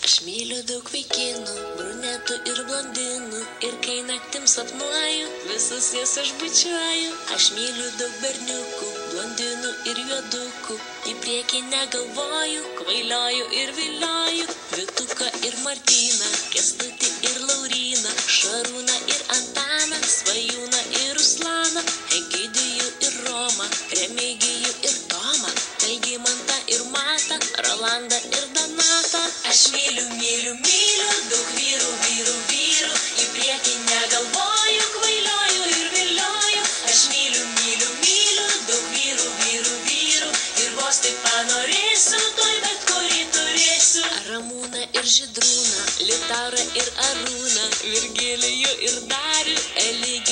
Aš myliu daug vaikinų, brunetų ir blondinų. Ir kai naktim sapnuoju, visus jas aš bučiuoju. Aš myliu daug berniukų, blondinų ir juodukų. Į priekį negalvoju, kvailioju ir vilioju. Vituką ir Martyną, Kęstutį ir Lauryną, Šarūną ir Antaną, Svajūną ir Ruslaną, Egidijų ir Romą, Remigijų ir Tomą, Algimantą ir Matą, Rolandą ir Donatą. Aš myliu, myliu, myliu, daug vyrų, vyrų, vyrų. Į priekį negalvoju, kvailioju ir vilioju. Aš myliu, myliu, myliu, daug vyrų, vyrų, vyrų. Ir vos taip panorėsiu, tuoj bet kurį turėsiu. Ramūną ir Žydrūną, Liutaurą ir Arūną, Virgilijų ir Darių, Eligijų